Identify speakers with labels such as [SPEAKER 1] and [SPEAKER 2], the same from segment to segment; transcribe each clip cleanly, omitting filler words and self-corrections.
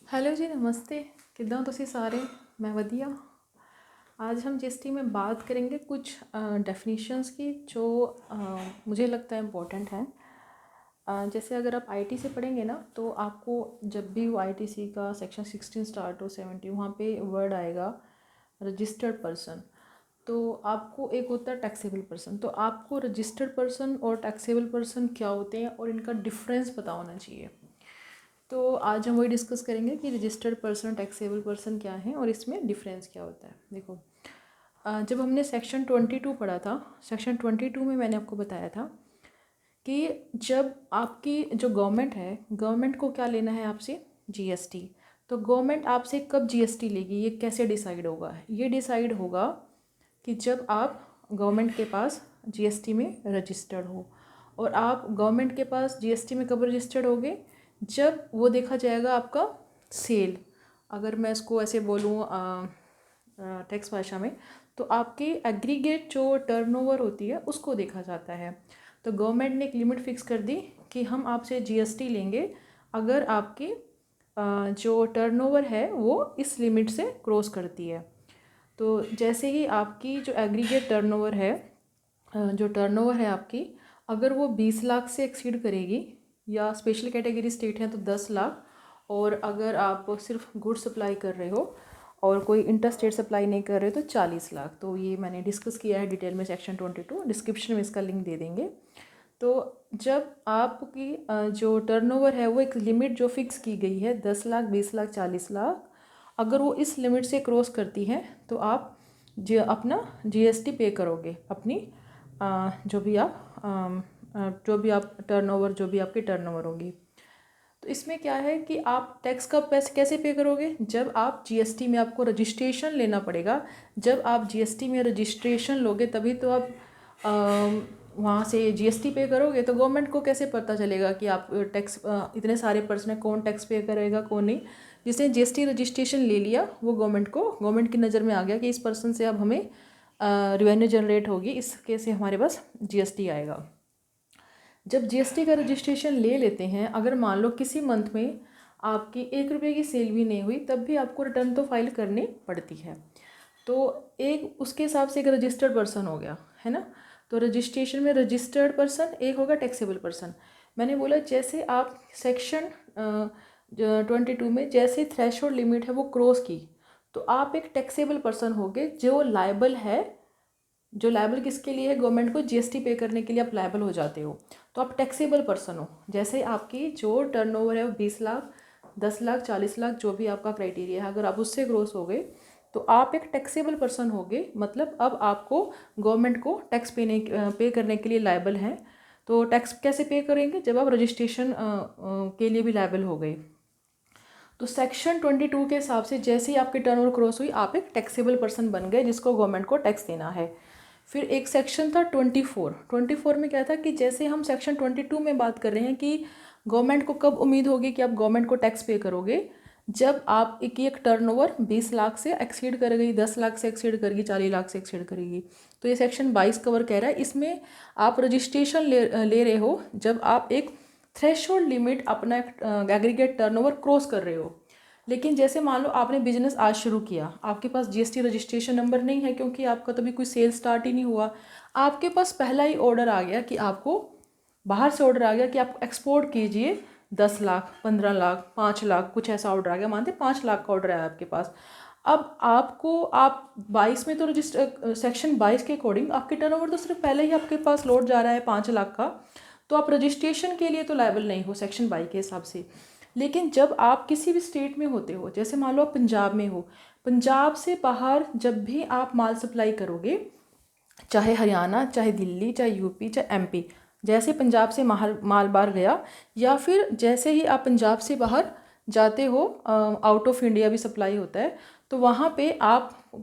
[SPEAKER 1] Hello जी, नमस्ते। किद्दां तुसी सारे? मैं वधिया। आज हम जीएसटी में बात करेंगे कुछ डेफिनेशंस की जो मुझे लगता है इम्पोर्टेंट हैं। जैसे अगर आप आईटी से पढ़ेंगे ना, तो आपको जब भी वो आईटीसी का सेक्शन 16 स्टार्ट हो 70, वहाँ पे वर्ड आएगा रजिस्टर्ड पर्सन। तो आपको एक होता है टैक्सेबल पर्सन। तो आपको रजिस्टर्ड पर्सन और टैक्सेबल पर्सन क्या होते हैं और इनका डिफरेंस पता होना चाहिए। तो आज हम वही डिस्कस करेंगे कि रजिस्टर्ड पर्सन, टैक्सेबल पर्सन क्या है और इसमें डिफरेंस क्या होता है। देखो, जब हमने सेक्शन 22 पढ़ा था, सेक्शन 22 में मैंने आपको बताया था कि जब आपकी जो गवर्नमेंट है, गवर्नमेंट को क्या लेना है आपसे? जीएसटी। तो गवर्नमेंट आपसे कब जीएसटी लेगी, ये कैसे डिसाइड होगा? ये डिसाइड होगा कि जब आप गवर्नमेंट के पास जीएसटी में रजिस्टर्ड हो। और आप गवर्नमेंट के पास जीएसटी में कब रजिस्टर्ड होगे? जब वो देखा जाएगा आपका सेल। अगर मैं इसको ऐसे बोलूँ टैक्स भाषा में, तो आपकी एग्रीगेट जो टर्नओवर होती है उसको देखा जाता है। तो गवर्नमेंट ने एक लिमिट फिक्स कर दी कि हम आपसे जीएसटी लेंगे अगर आपकी जो टर्नओवर है वो इस लिमिट से क्रॉस करती है। तो जैसे ही आपकी जो एग्रीगेट टर्नओवर है, जो टर्नओवर है आपकी, अगर वो 20 लाख से एक्सीड करेगी, या स्पेशल कैटेगरी स्टेट है तो 10 लाख, और अगर आप सिर्फ गुड्स सप्लाई कर रहे हो और कोई इंटर स्टेट सप्लाई नहीं कर रहे हो तो 40 लाख। तो ये मैंने डिस्कस किया है डिटेल में सेक्शन 22, डिस्क्रिप्शन में इसका लिंक दे देंगे। तो जब आपकी जो टर्नओवर है वो एक लिमिट जो फिक्स की गई है 10 लाख, 20 लाख, 40 लाख, अगर वो इस लिमिट से क्रॉस करती है तो आप अपना जीएसटी पे करोगे अपनी जो भी आप टर्नओवर, जो भी आपकी टर्नओवर होगी। तो इसमें क्या है कि आप टैक्स का पैसे कैसे पे करोगे? जब आप जीएसटी में आपको रजिस्ट्रेशन लेना पड़ेगा। जब आप जीएसटी में रजिस्ट्रेशन लोगे तभी तो आप वहाँ से जीएसटी पे करोगे। तो गवर्नमेंट को कैसे पता चलेगा कि आप टैक्स, इतने सारे पर्सन है, कौन टैक्स पे करेगा कौन नहीं? जिसने जीएसटी रजिस्ट्रेशन ले लिया वो गवर्नमेंट की नज़र में आ गया कि इस पर्सन से अब हमें रेवेन्यू जनरेट होगी, इसके से हमारे पास जीएसटी आएगा। जब जीएसटी का रजिस्ट्रेशन ले लेते हैं, अगर मान लो किसी मंथ में आपकी 1 रुपये की सेल भी नहीं हुई, तब भी आपको रिटर्न तो फाइल करनी पड़ती है। तो एक उसके हिसाब से एक रजिस्टर्ड पर्सन हो गया, है ना। तो रजिस्ट्रेशन में रजिस्टर्ड पर्सन, एक होगा टैक्सेबल पर्सन। मैंने बोला जैसे आप सेक्शन 22 में जैसे थ्रेशोल्ड लिमिट है वो क्रॉस की, तो आप एक टैक्सेबल पर्सन होगे जो लायबल है। जो लायबल किसके लिए है? गवर्नमेंट को जीएसटी पे करने के लिए आप लायबल हो जाते हो, तो आप टैक्सेबल पर्सन हो। जैसे आपकी जो टर्नओवर है वो 20 लाख, 10 लाख, 40 लाख, जो भी आपका क्राइटेरिया है, अगर आप उससे क्रॉस हो गए तो आप एक टैक्सेबल पर्सन हो गए। मतलब अब आपको गवर्नमेंट को टैक्स पे करने के लिए लायबल हैं। तो टैक्स कैसे पे करेंगे? जब आप रजिस्ट्रेशन के लिए भी लायबल हो गए। तो सेक्शन 22 के हिसाब से जैसे ही आपकी टर्नओवर क्रॉस हुई, आप एक टैक्सेबल पर्सन बन गए जिसको गवर्नमेंट को टैक्स देना है। फिर एक सेक्शन था 24 में क्या था कि जैसे हम सेक्शन 22 में बात कर रहे हैं कि गवर्नमेंट को कब उम्मीद होगी कि आप गवर्नमेंट को टैक्स पे करोगे, जब आप एक टर्नओवर 20 लाख से एक्सीड कर गई, 10 लाख से एक्सीड करेगी, 40 लाख से एक्सीड करेगी। तो ये सेक्शन 22 कवर कह रहा है। इसमें आप रजिस्ट्रेशन ले रहे हो जब आप एक थ्रेशोल्ड लिमिट अपना एग्रीगेट टर्नओवर क्रॉस कर रहे हो। लेकिन जैसे मान लो आपने बिजनेस आज शुरू किया, आपके पास जीएसटी रजिस्ट्रेशन नंबर नहीं है क्योंकि आपका तभी कोई सेल स्टार्ट ही नहीं हुआ। आपके पास पहला ही ऑर्डर आ गया कि आपको बाहर से ऑर्डर आ गया कि आप एक्सपोर्ट कीजिए 10 लाख, 15 लाख, 5 लाख, कुछ ऐसा ऑर्डर आ गया। मानते 5 लाख का ऑर्डर आया आपके पास। अब आप 22 में तो रजिस्टर सेक्शन 22 के अकॉर्डिंग आपके टर्नओवर तो सिर्फ पहले ही आपके पास लौट जा रहा है 5 लाख का, तो आप रजिस्ट्रेशन के लिए तो लायबल नहीं हो सेक्शन 22 के हिसाब से। लेकिन जब आप किसी भी स्टेट में होते हो, जैसे मान लो आप पंजाब में हो, पंजाब से बाहर जब भी आप माल सप्लाई करोगे, चाहे हरियाणा, चाहे दिल्ली, चाहे यूपी, चाहे एमपी, जैसे पंजाब से माल बाहर गया, या फिर जैसे ही आप पंजाब से बाहर जाते हो, आउट ऑफ इंडिया भी सप्लाई होता है, तो वहाँ पे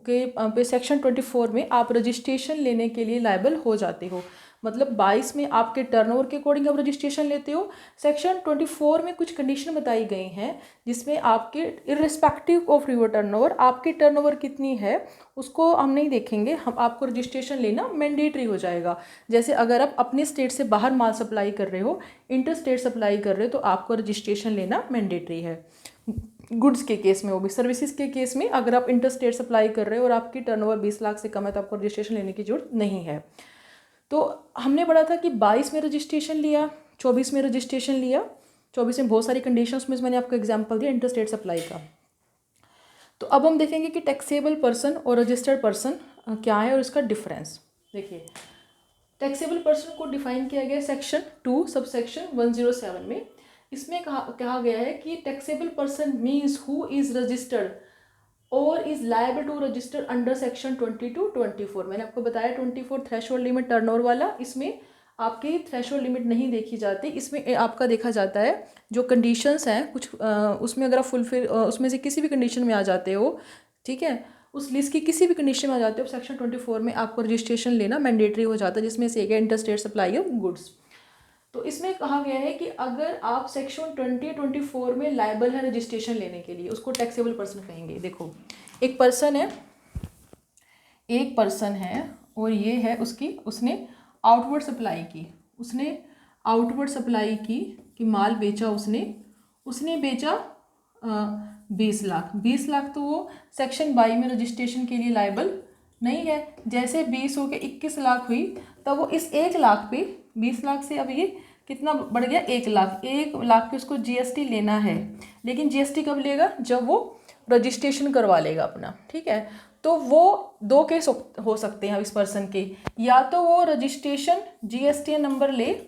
[SPEAKER 1] पे सेक्शन 24 में आप रजिस्ट्रेशन लेने के लिए लायबल हो जाते हो। मतलब 22 में आपके टर्नओवर के अकॉर्डिंग आप रजिस्ट्रेशन लेते हो। सेक्शन 24 में कुछ कंडीशन बताई गई हैं जिसमें आपके इर्रिस्पेक्टिव ऑफ योर टर्नओवर, आपकी टर्नओवर कितनी है उसको हम नहीं देखेंगे, हम आपको रजिस्ट्रेशन लेना मैंडेटरी हो जाएगा। जैसे अगर आप अपने स्टेट से बाहर माल सप्लाई कर रहे हो, इंटर स्टेट सप्लाई कर रहे हो, तो आपको रजिस्ट्रेशन लेना मैंडेटरी है। गुड्स के केस में होगी। सर्विसेज के केस में अगर आप इंटरस्टेट सप्लाई कर रहे हो और आपकी टर्नओवर 20 लाख से कम है तो आपको रजिस्ट्रेशन लेने की जरूरत नहीं है। तो हमने पढ़ा था कि 22 में रजिस्ट्रेशन लिया, 24 में रजिस्ट्रेशन लिया, 24 में बहुत सारी कंडीशंस में मैंने आपको एग्जांपल दिया इंटरस्टेट सप्लाई का। तो अब हम देखेंगे कि टैक्सेबल पर्सन और रजिस्टर्ड पर्सन क्या है और इसका डिफरेंस। देखिए, टैक्सेबल पर्सन को डिफाइन किया गया सेक्शन 2 सबसेक्शन 107 में। इसमें कहा गया है कि taxable person means who is registered और is liable to register under section 22-24। मैंने आपको बताया 24 थ्रेशोल्ड लिमिट टर्नओवर वाला, इसमें आपकी थ्रेशोल्ड लिमिट नहीं देखी जाती, इसमें आपका देखा जाता है जो कंडीशंस हैं कुछ उसमें अगर आप फुलफिल उसमें से किसी भी कंडीशन में आ जाते हो, ठीक है, उस लिस्ट की किसी भी कंडीशन में आ जाते हो, सेक्शन 24 में आपको रजिस्ट्रेशन लेना मैंडेटरी हो जाता है, जिसमें से एक है इंटरस्टेट सप्लाई ऑफ गुड्स। तो इसमें कहा गया है कि अगर आप सेक्शन 20-24 में लायबल है रजिस्ट्रेशन लेने के लिए, उसको टैक्सेबल पर्सन कहेंगे। देखो, एक पर्सन है और ये है उसने आउटवर्ड सप्लाई की कि माल बेचा उसने बेचा 20 लाख, तो वो सेक्शन 22 में रजिस्ट्रेशन के लिए लायबल नहीं है। जैसे 20 हो के 21 लाख हुई, तब वो इस 1 लाख पे 20 लाख से अब ये कितना बढ़ गया 1 लाख पे उसको जीएसटी लेना है। लेकिन जीएसटी कब लेगा? जब वो रजिस्ट्रेशन करवा लेगा अपना, ठीक है। तो वो 2 केस हो सकते हैं इस पर्सन के, या तो वो रजिस्ट्रेशन जीएसटी नंबर ले,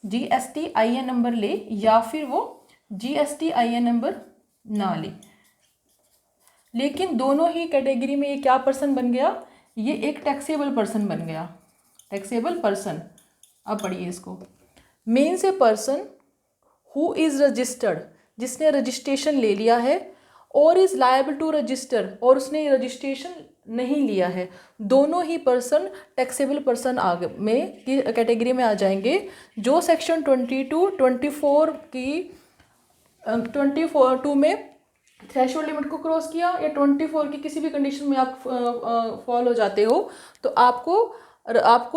[SPEAKER 1] GSTIN नंबर ले, या फिर वो GSTIN नंबर ना ले। लेकिन दोनों ही कैटेगरी में ये क्या पर्सन बन गया? ये एक टैक्सेबल पर्सन बन गया। टैक्सेबल पर्सन, अब पढ़िए इसको। Means a person who is registered, जिसने रजिस्ट्रेशन ले लिया है, और इज लायबल टू रजिस्टर, और उसने रजिस्ट्रेशन नहीं लिया है। दोनों ही पर्सन टैक्सेबल पर्सन में की कैटेगरी में आ जाएंगे, जो सेक्शन 22-24 की 22 में थ्रेशोल्ड लिमिट को क्रॉस किया, या 24 की किसी भी कंडीशन में आप फॉल हो जाते हो, तो आपको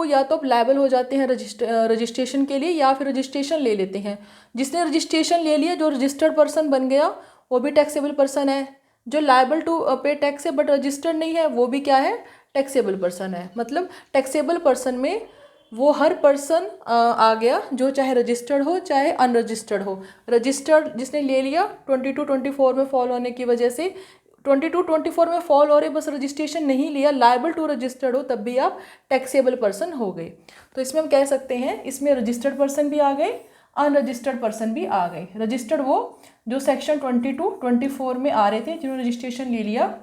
[SPEAKER 1] या तो आप लायबल हो जाते हैं रजिस्ट्रेशन के लिए, या फिर रजिस्ट्रेशन ले लेते हैं। जिसने रजिस्ट्रेशन ले लिया, जो रजिस्टर्ड पर्सन बन गया, वो भी टैक्सेबल पर्सन है। जो लायबल टू पे टैक्स है बट रजिस्टर्ड नहीं है, वो भी क्या है? टैक्सेबल पर्सन है। मतलब टैक्सेबल पर्सन में वो हर पर्सन आ गया जो चाहे रजिस्टर्ड हो चाहे अनरजिस्टर्ड हो। रजिस्टर्ड जिसने ले लिया 22-24 में फॉल होने की वजह से, 22-24 में फॉल हो रहे, बस रजिस्ट्रेशन नहीं लिया, लायबल टू रजिस्टर्ड हो, तब भी आप टैक्सेबल पर्सन हो गए। तो इसमें हम कह सकते हैं, इसमें रजिस्टर्ड पर्सन भी आ गए, अनरजिस्टर्ड पर्सन भी आ गए। रजिस्टर्ड वो जो सेक्शन 22-24 में आ रहे थे, जिन्होंने रजिस्ट्रेशन ले लिया,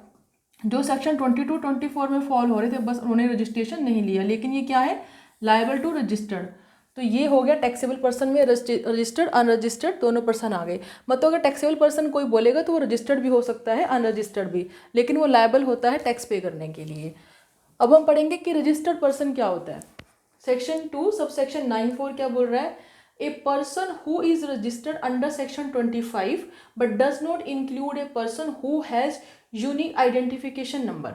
[SPEAKER 1] जो सेक्शन 22-24 में फॉल हो रहे थे, बस उन्होंने रजिस्ट्रेशन नहीं लिया, लेकिन ये क्या है? Liable to registered. तो ये हो गया टैक्सेबल पर्सन में रजिस्टर्ड अनरजिस्टर्ड दोनों पर्सन आ गए। मतलब अगर टैक्सेबल पर्सन कोई बोलेगा तो वो रजिस्टर्ड भी हो सकता है, अनरजिस्टर्ड भी, लेकिन वो लायबल होता है टैक्स पे करने के लिए। अब हम पढ़ेंगे कि रजिस्टर्ड पर्सन क्या होता है। सेक्शन 2 सबसेक्शन 9(4) क्या बोल रहा है? A person who is registered under section 25 but does not include a person who has unique identification number.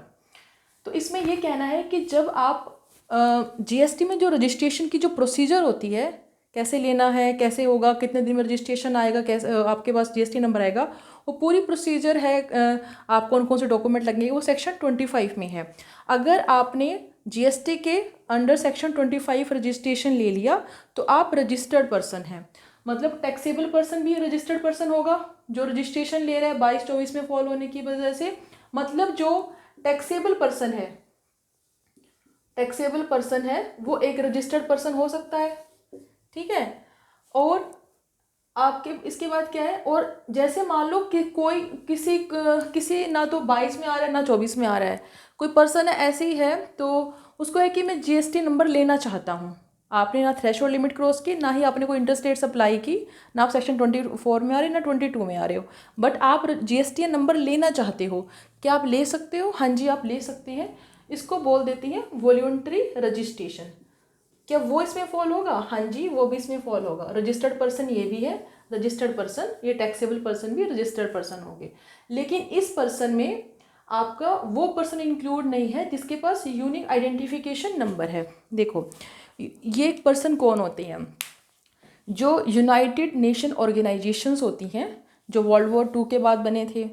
[SPEAKER 1] तो इसमें यह कहना है कि जब आप जीएसटी में जो रजिस्ट्रेशन की जो प्रोसीजर होती है, कैसे लेना है, कैसे होगा, कितने दिन में रजिस्ट्रेशन आएगा, कैसे आपके पास जीएसटी नंबर आएगा, वो पूरी प्रोसीजर है, आप कौन कौन से डॉक्यूमेंट लगेंगे, वो सेक्शन 25 में है। अगर आपने जीएसटी के अंडर सेक्शन 25 रजिस्ट्रेशन ले लिया तो आप रजिस्टर्ड पर्सन हैं। मतलब टैक्सेबल पर्सन भी रजिस्टर्ड पर्सन होगा जो रजिस्ट्रेशन ले रहा है 22-24 में फॉल होने की वजह से। मतलब जो टैक्सेबल पर्सन है वो एक रजिस्टर्ड पर्सन हो सकता है, ठीक है। और आपके इसके बाद क्या है, और जैसे मान लो कि कोई किसी ना तो 22 में आ रहा है ना 24 में आ रहा है, कोई पर्सन है ऐसे ही है, तो उसको है कि मैं जीएसटी नंबर लेना चाहता हूँ। आपने ना थ्रेशोल्ड लिमिट क्रॉस की, ना ही आपने कोई इंटरस्टेट सप्लाई की, ना आप सेक्शन 24 में आ रहे ना 22 में आ रहे हो, बट आप जीएसटी नंबर लेना चाहते हो। क्या आप ले सकते हो? हाँ जी, आप ले सकते हैं। इसको बोल देती हैं वॉलंटरी रजिस्ट्रेशन। क्या वो इसमें फॉल होगा? हाँ जी, वो भी इसमें फॉल होगा। रजिस्टर्ड पर्सन ये भी है, रजिस्टर्ड पर्सन, ये टैक्सेबल पर्सन भी रजिस्टर्ड पर्सन होंगे। लेकिन इस पर्सन में आपका वो पर्सन इंक्लूड नहीं है जिसके पास यूनिक आइडेंटिफिकेशन नंबर है। देखो, ये एक पर्सन कौन होते हैं? जो यूनाइटेड नेशन ऑर्गेनाइजेशंस होती हैं, जो वर्ल्ड वॉर 2 के बाद बने थे,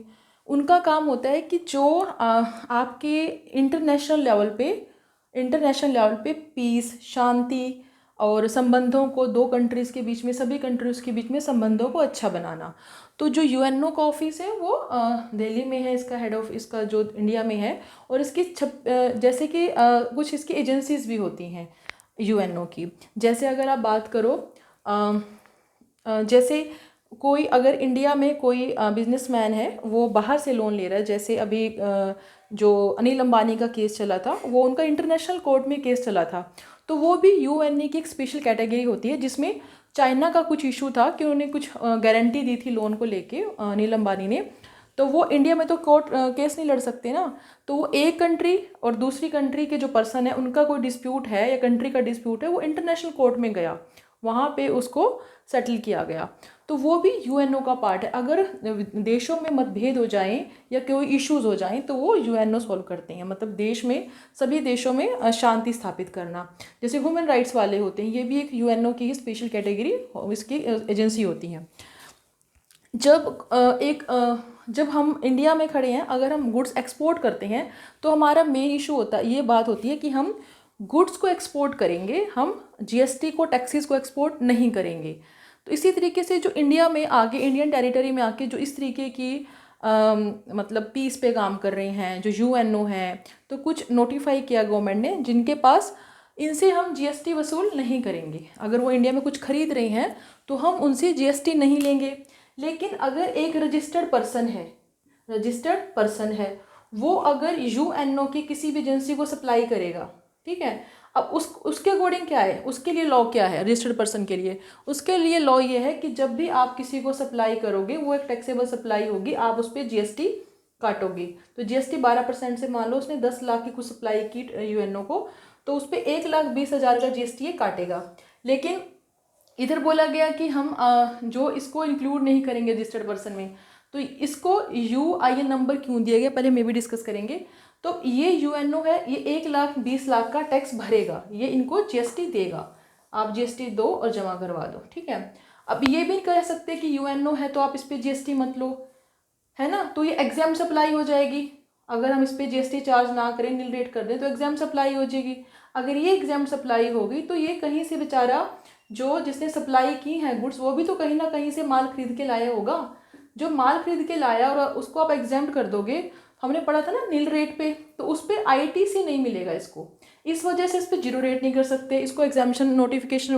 [SPEAKER 1] उनका काम होता है कि जो आपके इंटरनेशनल लेवल पे पीस, शांति और संबंधों को दो कंट्रीज़ के बीच में, सभी कंट्रीज़ के बीच में संबंधों को अच्छा बनाना। तो जो यूएनओ का ऑफिस है वो दिल्ली में है, इसका हेड ऑफ इसका जो इंडिया में है, और इसकी जैसे कि कुछ इसकी एजेंसीज भी होती हैं यूएनओ की। जैसे अगर आप बात करो जैसे कोई अगर इंडिया में कोई बिजनेसमैन है, वो बाहर से लोन ले रहा है, जैसे अभी जो अनिल अंबानी का केस चला था, वो उनका इंटरनेशनल कोर्ट में केस चला था, तो वो भी यूएनई की एक स्पेशल कैटेगरी होती है, जिसमें चाइना का कुछ इशू था कि उन्होंने कुछ गारंटी दी थी लोन को लेके अनिल अंबानी ने, तो वो इंडिया में तो कोर्ट केस नहीं लड़ सकते ना, तो वो एक कंट्री और दूसरी कंट्री के जो पर्सन है उनका कोई डिस्प्यूट है या कंट्री का डिस्प्यूट है, वो इंटरनेशनल कोर्ट में गया, वहाँ पे उसको सेटल किया गया। तो वो भी यूएनओ का पार्ट है। अगर देशों में मतभेद हो जाएं या कोई इश्यूज हो जाएं तो वो यूएनओ सॉल्व करते हैं, मतलब देश में, सभी देशों में शांति स्थापित करना। जैसे ह्यूमन राइट्स वाले होते हैं, ये भी एक यूएनओ की स्पेशल कैटेगरी इसकी एजेंसी होती हैं। जब हम इंडिया में खड़े हैं, अगर हम गुड्स एक्सपोर्ट करते हैं तो हमारा मेन इशू होता है, ये बात होती है कि हम गुड्स को एक्सपोर्ट करेंगे, हम जीएसटी को, टैक्सेस को एक्सपोर्ट नहीं करेंगे। तो इसी तरीके से जो इंडिया में आके, इंडियन टेरिटरी में आके जो इस तरीके की मतलब पीस पे काम कर रहे हैं, जो यूएनओ है, तो कुछ नोटिफाई किया गवर्नमेंट ने, जिनके पास इनसे हम जीएसटी वसूल नहीं करेंगे। अगर वो इंडिया में कुछ खरीद रहे हैं तो हम उनसे जीएसटी नहीं लेंगे। लेकिन अगर एक रजिस्टर्ड पर्सन है, वो अगर यूएनओ की किसी भी एजेंसी को सप्लाई करेगा, ठीक है, अब उसके अकॉर्डिंग क्या है, उसके लिए लॉ क्या है रजिस्टर्ड पर्सन के लिए? उसके लिए लॉ ये है कि जब भी आप किसी को सप्लाई करोगे, वो एक टैक्सेबल सप्लाई होगी, आप उस पर जीएसटी काटोगे। तो जीएसटी 12% से, मान लो उसने 10 लाख की कुछ सप्लाई की यूएनओ को, तो उस पर 1,20,000 का जीएसटी ये काटेगा। लेकिन इधर बोला गया कि हम जो इसको इंक्लूड नहीं करेंगे रजिस्टर्ड पर्सन में, तो इसको यूआईएन नंबर क्यों दिया गया, पहले मैं भी डिस्कस करेंगे। तो ये यूएनओ है, ये 1,20,00,000 का टैक्स भरेगा, ये इनको जीएसटी देगा, आप जीएसटी दो और जमा करवा दो, ठीक है। अब ये भी कह सकते कि यूएनओ है तो आप इस पर जीएसटी मत लो, है ना, तो ये एग्जाम सप्लाई हो जाएगी। अगर हम इस पर जीएसटी चार्ज ना करें, नील रेट कर दें, तो एग्जाम सप्लाई हो जाएगी। अगर ये एग्जाम सप्लाई होगी तो ये कहीं से बेचारा जो जिसने सप्लाई की है गुड्स, वो भी तो कहीं ना कहीं से माल खरीद के लाया होगा। जो माल खरीद के लाया और उसको आप एग्जाम्प्ट कर दोगे, हमने पढ़ा था ना नील रेट पे, तो उस पर आईटीसी नहीं मिलेगा इसको, इस वजह से इस पर जीरो रेट नहीं कर सकते, इसको एग्जामिशन नोटिफिकेशन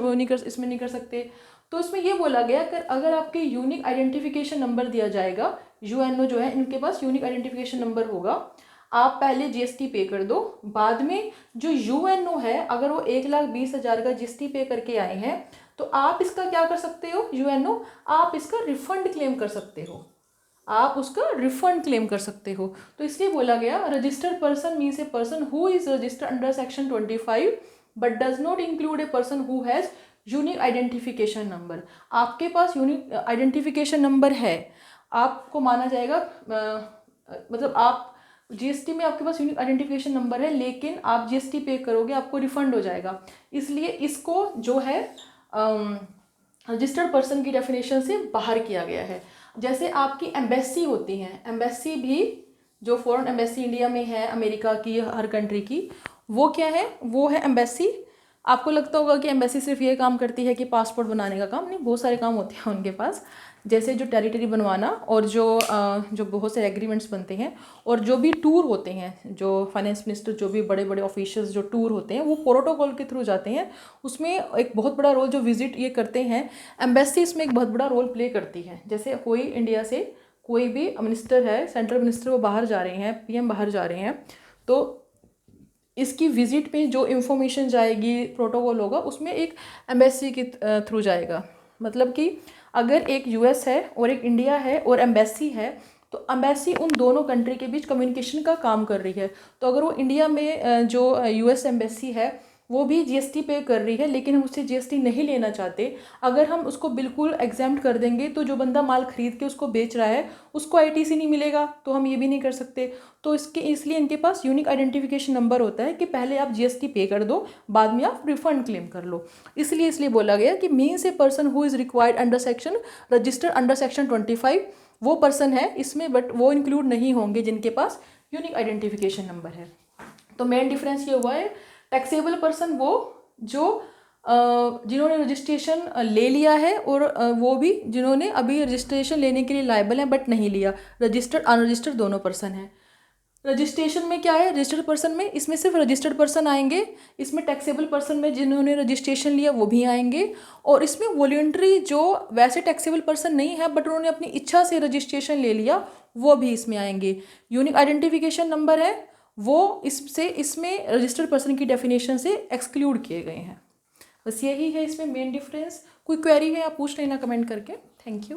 [SPEAKER 1] इसमें नहीं कर सकते। तो इसमें ये बोला गया कि अगर आपके यूनिक आइडेंटिफिकेशन नंबर दिया जाएगा, यूएनओ जो है इनके पास यूनिक आइडेंटिफिकेशन नंबर होगा, आप पहले जीएसटी पे कर दो, बाद में जो यूएनओ है अगर वो 1,20,000 का जीएसटी पे करके आए हैं, तो आप इसका क्या कर सकते हो, यूएनओ, आप इसका रिफंड क्लेम कर सकते हो, आप उसका रिफंड क्लेम कर सकते हो। तो इसलिए बोला गया registered person means a person who is registered under section 25 but does not include a person who has unique identification number. आपके पास यूनिक आइडेंटिफिकेशन नंबर है, आपको माना जाएगा, मतलब आप जीएसटी में आपके पास यूनिक आइडेंटिफिकेशन नंबर है, लेकिन आप जीएसटी पे करोगे, आपको रिफंड हो जाएगा। इसलिए इसको जो है रजिस्टर्ड पर्सन की डेफिनेशन से बाहर किया गया है। जैसे आपकी एम्बेसी होती हैं, एम्बेसी भी जो फॉरेन एम्बेसी इंडिया में है, अमेरिका की, हर कंट्री की, वो क्या है, वो है एम्बेसी। आपको लगता होगा कि एम्बेसी सिर्फ ये काम करती है कि पासपोर्ट बनाने का काम, नहीं, बहुत सारे काम होते हैं उनके पास, जैसे जो टेरिटरी बनवाना और जो बहुत से एग्रीमेंट्स बनते हैं, और जो भी टूर होते हैं, जो फाइनेंस मिनिस्टर, जो भी बड़े बड़े ऑफिशियल्स जो टूर होते हैं, वो प्रोटोकॉल के थ्रू जाते हैं, उसमें एक बहुत बड़ा रोल जो विजिट ये करते हैं, एम्बेसी इसमें एक बहुत बड़ा रोल प्ले करती है। जैसे कोई इंडिया से कोई भी मिनिस्टर है, सेंट्रल मिनिस्टर, वो बाहर जा रहे हैं, पीएम बाहर जा रहे हैं, तो इसकी विजिट पे जो इन्फॉर्मेशन जाएगी, प्रोटोकॉल होगा, उसमें एक एम्बेसी के थ्रू जाएगा। मतलब कि अगर एक यूएस है और एक इंडिया है और एम्बेसी है, तो एम्बेसी उन दोनों कंट्री के बीच कम्युनिकेशन का काम कर रही है। तो अगर वो इंडिया में जो यूएस एम्बेसी है वो भी जीएसटी पे कर रही है, लेकिन हम उससे जीएसटी नहीं लेना चाहते, अगर हम उसको बिल्कुल एग्जाम्प्ट कर देंगे तो जो बंदा माल खरीद के उसको बेच रहा है उसको आईटीसी नहीं मिलेगा, तो हम ये भी नहीं कर सकते। तो इसलिए इनके पास यूनिक आइडेंटिफिकेशन नंबर होता है कि पहले आप जीएसटी पे कर दो, बाद में आप रिफंड क्लेम कर लो। इसलिए बोला गया कि means a person who is required under section, registered under section 25 वो पर्सन है इसमें, बट वो इंक्लूड नहीं होंगे जिनके पास यूनिक आइडेंटिफिकेशन नंबर है। तो मेन डिफरेंस ये हुआ है, टैक्सेबल पर्सन वो जो जिन्होंने रजिस्ट्रेशन ले लिया है, और वो भी जिन्होंने अभी रजिस्ट्रेशन लेने के लिए लायबल हैं बट नहीं लिया। रजिस्टर्ड अनरजिस्टर्ड दोनों पर्सन हैं। रजिस्ट्रेशन में क्या है, रजिस्टर्ड पर्सन में इसमें सिर्फ रजिस्टर्ड पर्सन आएंगे, इसमें टैक्सेबल पर्सन में जिन्होंने रजिस्ट्रेशन लिया वो भी आएंगे, और इसमें वॉलंटरी जो वैसे टैक्सेबल पर्सन नहीं है बट उन्होंने अपनी इच्छा से रजिस्ट्रेशन ले लिया वो भी इसमें आएंगे। यूनिक आइडेंटिफिकेशन नंबर है वो इसमें रजिस्टर्ड पर्सन की डेफिनेशन से एक्सक्लूड किए गए हैं। बस यही है इसमें मेन डिफरेंस। कोई क्वेरी है आप पूछ लेना कमेंट करके। Thank you.